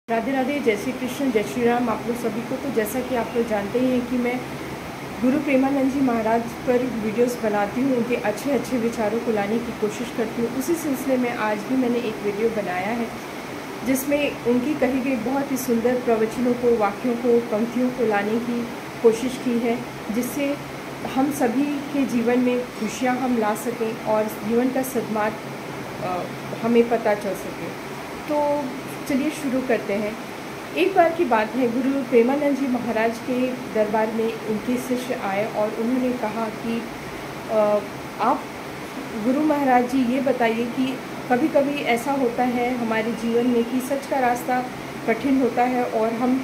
राधे राधे, जय श्री कृष्ण, जय श्री राम आप लोग सभी को। तो जैसा कि आप लोग जानते ही हैं कि मैं गुरु प्रेमानंद जी महाराज पर वीडियोस बनाती हूँ, उनके अच्छे अच्छे विचारों को लाने की कोशिश करती हूँ। उसी सिलसिले में आज भी मैंने एक वीडियो बनाया है जिसमें उनकी कही गई बहुत ही सुंदर प्रवचनों को, वाक्यों को, पंक्तियों को लाने की कोशिश की है, जिससे हम सभी के जीवन में खुशियाँ हम ला सकें और जीवन का सद्मार्ग हमें पता चल सके। तो चलिए शुरू करते हैं। एक बार की बात है, गुरु प्रेमानंद जी महाराज के दरबार में उनके शिष्य आए और उन्होंने कहा कि आप गुरु महाराज जी ये बताइए कि कभी कभी ऐसा होता है हमारे जीवन में कि सच का रास्ता कठिन होता है और हम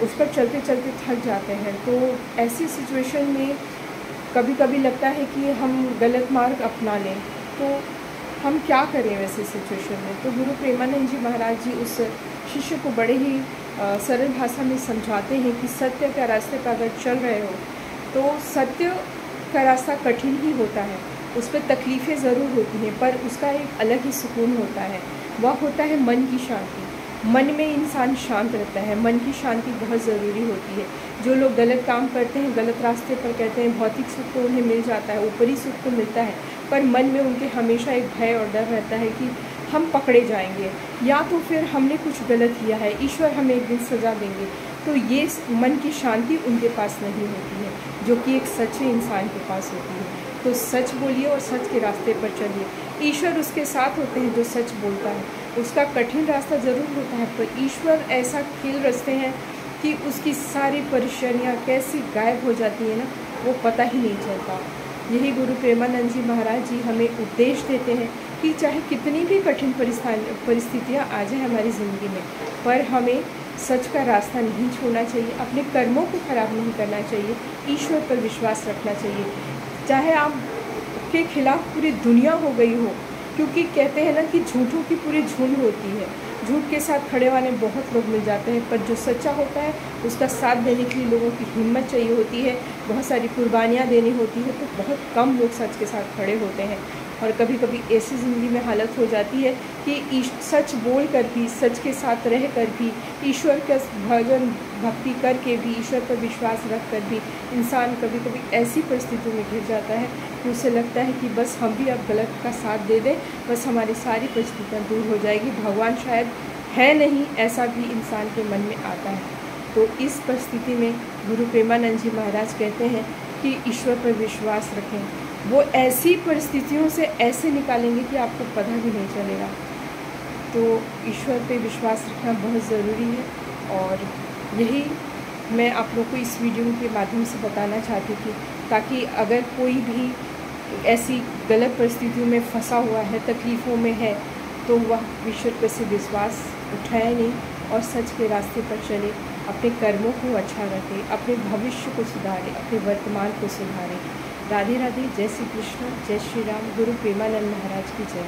उस पर चलते चलते थक जाते हैं। तो ऐसी सिचुएशन में कभी कभी लगता है कि हम गलत मार्ग अपना लें, तो हम क्या करें वैसे सिचुएशन में। तो गुरु प्रेमानंद जी महाराज जी उस शिष्य को बड़े ही सरल भाषा में समझाते हैं कि सत्य का रास्ते पर अगर चल रहे हो तो सत्य का रास्ता कठिन ही होता है, उस पर तकलीफ़ें ज़रूर होती हैं, पर उसका एक अलग ही सुकून होता है। वह होता है मन की शांति। मन में इंसान शांत रहता है। मन की शांति बहुत ज़रूरी होती है। जो लोग गलत काम करते हैं, गलत रास्ते पर कहते हैं, भौतिक सुख तो उन्हें मिल जाता है, ऊपरी सुख तो मिलता है, पर मन में उनके हमेशा एक भय और डर रहता है कि हम पकड़े जाएंगे या तो फिर हमने कुछ गलत किया है, ईश्वर हमें एक दिन सज़ा देंगे। तो ये मन की शांति उनके पास नहीं होती है, जो कि एक सच्चे इंसान के पास होती है। तो सच बोलिए और सच के रास्ते पर चलिए। ईश्वर उसके साथ होते हैं जो सच बोलता है। उसका कठिन रास्ता ज़रूर होता है, पर ईश्वर ऐसा खेल रचते हैं कि उसकी सारी परेशानियाँ कैसी गायब हो जाती है ना, वो पता ही नहीं चलता। यही गुरु प्रेमानंद जी महाराज जी हमें उपदेश देते हैं कि चाहे कितनी भी कठिन परिस्थितियाँ आ जाए हमारी ज़िंदगी में, पर हमें सच का रास्ता नहीं छोड़ना चाहिए, अपने कर्मों को खराब नहीं करना चाहिए, ईश्वर पर विश्वास रखना चाहिए। चाहे आपके खिलाफ पूरी दुनिया हो गई हो, क्योंकि कहते हैं ना कि झूठों की पूरी झुंड होती है, झूठ के साथ खड़े वाले बहुत लोग मिल जाते हैं, पर जो सच्चा होता है उसका साथ देने के लिए लोगों की हिम्मत चाहिए होती है, बहुत सारी कुर्बानियाँ देनी होती है। तो बहुत कम लोग सच के साथ खड़े होते हैं और कभी कभी ऐसी ज़िंदगी में हालत हो जाती है कि सच बोल कर भी, सच के साथ रह कर भी, ईश्वर का भजन भक्ति करके भी, ईश्वर पर विश्वास रख कर भी इंसान कभी कभी ऐसी परिस्थितियों में घिर जाता है कि उसे लगता है कि बस हम भी अब गलत का साथ दे दें, बस हमारी सारी परिस्थितियाँ दूर हो जाएगी, भगवान शायद है नहीं, ऐसा भी इंसान के मन में आता है। तो इस परिस्थिति में गुरु प्रेमानंद जी महाराज कहते हैं कि ईश्वर पर विश्वास रखें, वो ऐसी परिस्थितियों से ऐसे निकालेंगे कि आपको पता भी नहीं चलेगा। तो ईश्वर पे विश्वास रखना बहुत ज़रूरी है और यही मैं आप लोग को इस वीडियो के माध्यम से बताना चाहती थी, ताकि अगर कोई भी ऐसी गलत परिस्थितियों में फंसा हुआ है, तकलीफ़ों में है, तो वह ईश्वर पर से विश्वास उठाए नहीं और सच के रास्ते पर चले, अपने कर्मों को अच्छा रखें, अपने भविष्य को सुधारें, अपने वर्तमान को सुधारें। राधे राधे, जय श्री कृष्ण, जय श्री राम। गुरु प्रेमानंद महाराज की जय।